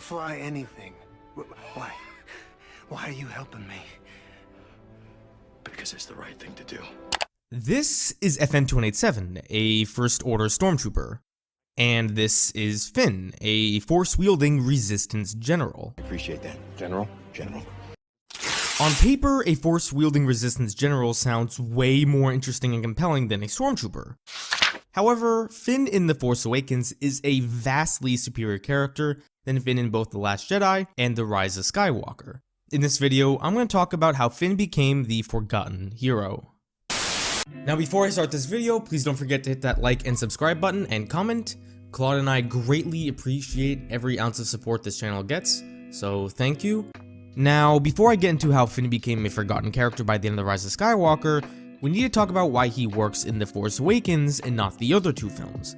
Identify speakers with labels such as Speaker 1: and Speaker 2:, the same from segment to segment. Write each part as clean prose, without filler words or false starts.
Speaker 1: fly anything. Why? Why are you helping me?
Speaker 2: Because it's the right thing to do.
Speaker 3: This is FN-287, a First Order Stormtrooper. And this is Finn, a Force-wielding Resistance General.
Speaker 2: I appreciate that. General.
Speaker 3: On paper, a Force-wielding Resistance General sounds way more interesting and compelling than a Stormtrooper. However, Finn in The Force Awakens is a vastly superior character than Finn in both The Last Jedi and The Rise of Skywalker. In this video, I'm going to talk about how Finn became the forgotten hero. Now before I start this video, please don't forget to hit that like and subscribe button and comment. Claude and I greatly appreciate every ounce of support this channel gets, so thank you. Now, before I get into how Finn became a forgotten character by the end of The Rise of Skywalker, we need to talk about why he works in The Force Awakens and not the other two films.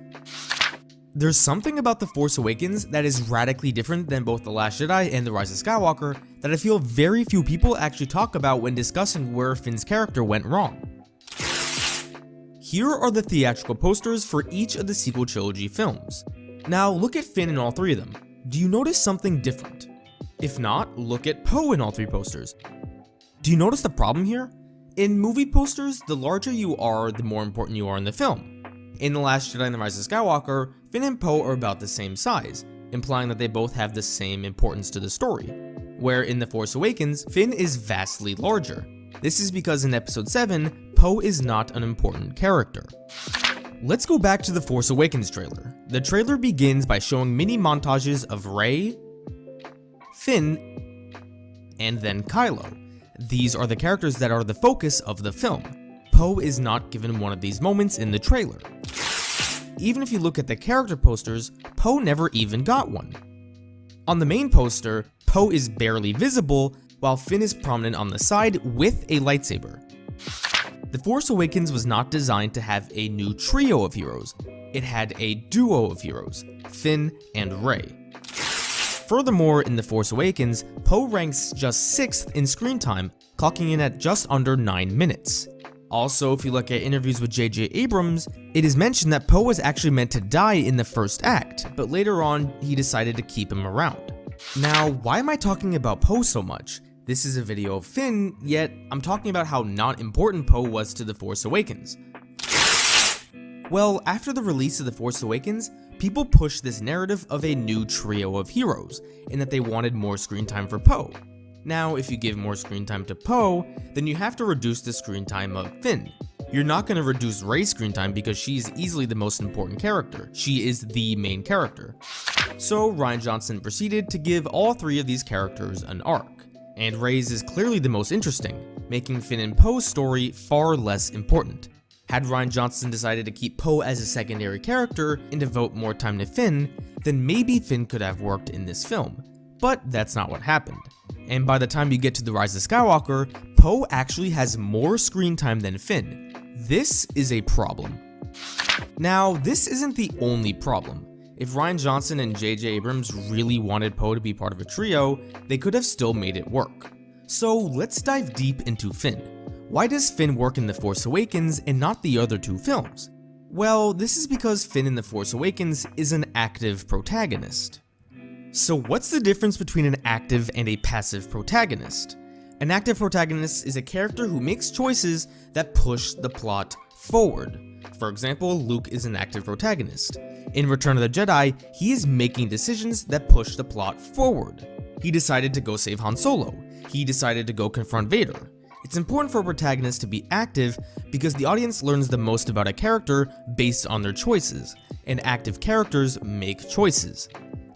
Speaker 3: There's something about The Force Awakens that is radically different than both The Last Jedi and The Rise of Skywalker that I feel very few people actually talk about when discussing where Finn's character went wrong. Here are the theatrical posters for each of the sequel trilogy films. Now look at Finn in all three of them. Do you notice something different? If not, look at Poe in all three posters. Do you notice the problem here? In movie posters, the larger you are, the more important you are in the film. In The Last Jedi and The Rise of Skywalker, Finn and Poe are about the same size, implying that they both have the same importance to the story. Where in The Force Awakens, Finn is vastly larger. This is because in Episode 7, Poe is not an important character. Let's go back to the Force Awakens trailer. The trailer begins by showing mini montages of Rey, Finn, and then Kylo. These are the characters that are the focus of the film. Poe is not given one of these moments in the trailer. Even if you look at the character posters, Poe never even got one. On the main poster, Poe is barely visible, while Finn is prominent on the side with a lightsaber. The Force Awakens was not designed to have a new trio of heroes. It had a duo of heroes, Finn and Rey. Furthermore, in The Force Awakens, Poe ranks just 6th in screen time, clocking in at just under 9 minutes. Also, if you look at interviews with J.J. Abrams, it is mentioned that Poe was actually meant to die in the first act, but later on, he decided to keep him around. Now, why am I talking about Poe so much? This is a video of Finn, yet I'm talking about how not important Poe was to The Force Awakens. Well, after the release of The Force Awakens, people pushed this narrative of a new trio of heroes, and that they wanted more screen time for Poe. Now, if you give more screen time to Poe, then you have to reduce the screen time of Finn. You're not going to reduce Rey's screen time because she's easily the most important character. She is the main character. So Rian Johnson proceeded to give all three of these characters an arc. And Rey's is clearly the most interesting, making Finn and Poe's story far less important. Had Rian Johnson decided to keep Poe as a secondary character and devote more time to Finn, then maybe Finn could have worked in this film. But that's not what happened. And by the time you get to The Rise of Skywalker, Poe actually has more screen time than Finn. This is a problem. Now, this isn't the only problem. If Rian Johnson and J.J. Abrams really wanted Poe to be part of a trio, they could have still made it work. So let's dive deep into Finn. Why does Finn work in The Force Awakens and not the other two films? Well, this is because Finn in The Force Awakens is an active protagonist. So what's the difference between an active and a passive protagonist? An active protagonist is a character who makes choices that push the plot forward. For example, Luke is an active protagonist. In Return of the Jedi, he is making decisions that push the plot forward. He decided to go save Han Solo. He decided to go confront Vader. It's important for a protagonist to be active because the audience learns the most about a character based on their choices, and active characters make choices.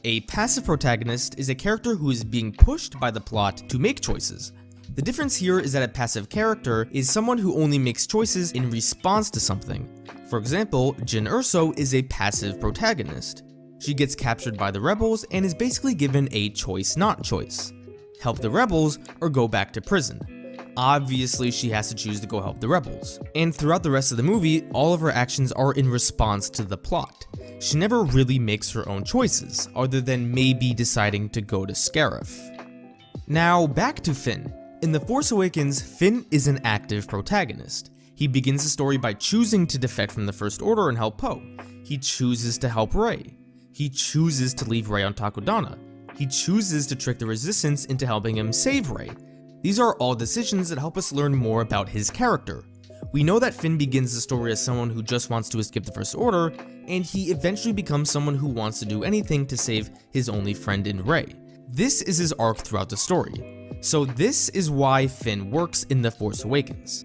Speaker 3: A passive protagonist is a character who is being pushed by the plot to make choices. The difference here is that a passive character is someone who only makes choices in response to something. For example, Jyn Erso is a passive protagonist. She gets captured by the rebels and is basically given a choice not choice. Help the rebels or go back to prison. Obviously, she has to choose to go help the rebels. And throughout the rest of the movie, all of her actions are in response to the plot. She never really makes her own choices, other than maybe deciding to go to Scarif. Now, back to Finn. In The Force Awakens, Finn is an active protagonist. He begins the story by choosing to defect from the First Order and help Poe. He chooses to help Rey. He chooses to leave Rey on Takodana. he chooses to trick the Resistance into helping him save Rey. These are all decisions that help us learn more about his character. We know that Finn begins the story as someone who just wants to escape the First Order, and he eventually becomes someone who wants to do anything to save his only friend in Rey. This is his arc throughout the story. So this is why Finn works in The Force Awakens.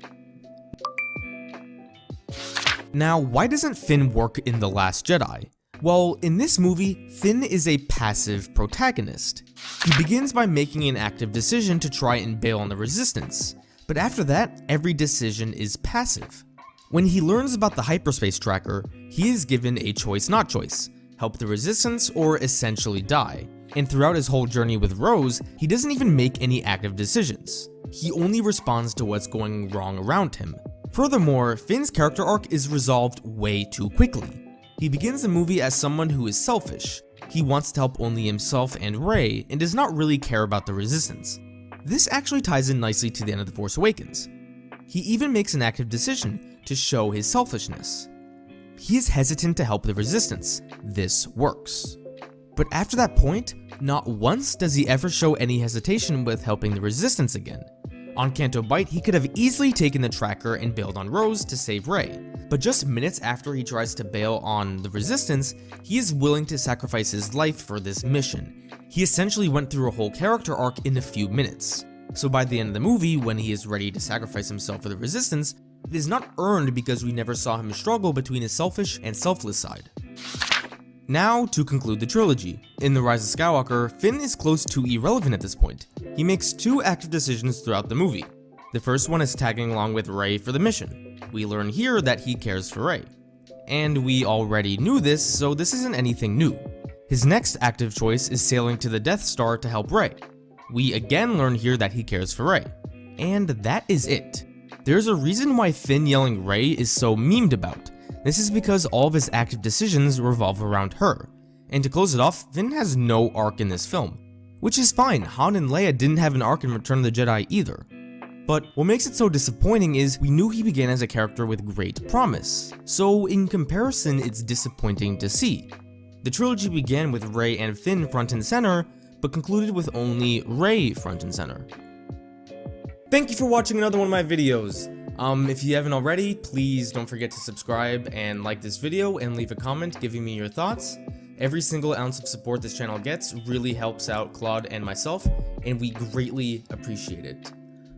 Speaker 3: Now, why doesn't Finn work in The Last Jedi? Well, in this movie, Finn is a passive protagonist. He begins by making an active decision to try and bail on the Resistance, but after that, every decision is passive. When he learns about the hyperspace tracker, he is given a choice not choice, help the Resistance or essentially die. And throughout his whole journey with Rose, he doesn't even make any active decisions. He only responds to what's going wrong around him. Furthermore, Finn's character arc is resolved way too quickly. He begins the movie as someone who is selfish. He wants to help only himself and Rey, and does not really care about the Resistance. This actually ties in nicely to the end of The Force Awakens. He even makes an active decision to show his selfishness. He is hesitant to help the Resistance. This works. But after that point, not once does he ever show any hesitation with helping the Resistance again. On Canto Bight, he could have easily taken the tracker and bailed on Rose to save Rey, but just minutes after he tries to bail on the Resistance, he is willing to sacrifice his life for this mission. He essentially went through a whole character arc in a few minutes. So by the end of the movie, when he is ready to sacrifice himself for the Resistance, it is not earned because we never saw him struggle between his selfish and selfless side. Now, to conclude the trilogy. In The Rise of Skywalker, Finn is close to irrelevant at this point. He makes two active decisions throughout the movie. The first one is tagging along with Rey for the mission. We learn here that he cares for Rey. And we already knew this, so this isn't anything new. His next active choice is sailing to the Death Star to help Rey. We again learn here that he cares for Rey. And that is it. There's a reason why Finn yelling Rey is so memed about. This is because all of his active decisions revolve around her. And to close it off, Finn has no arc in this film. Which is fine, Han and Leia didn't have an arc in Return of the Jedi either. But what makes it so disappointing is we knew he began as a character with great promise. So in comparison, it's disappointing to see. The trilogy began with Rey and Finn front and center, but concluded with only Rey front and center. Thank you for watching another one of my videos. If you haven't already, please don't forget to subscribe and like this video and leave a comment giving me your thoughts. Every single ounce of support this channel gets really helps out Claude and myself, and we greatly appreciate it.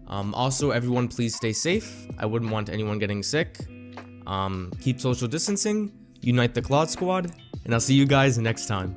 Speaker 3: Also, everyone please stay safe. I wouldn't want anyone getting sick. Keep social distancing, unite the Claude Squad, and I'll see you guys next time.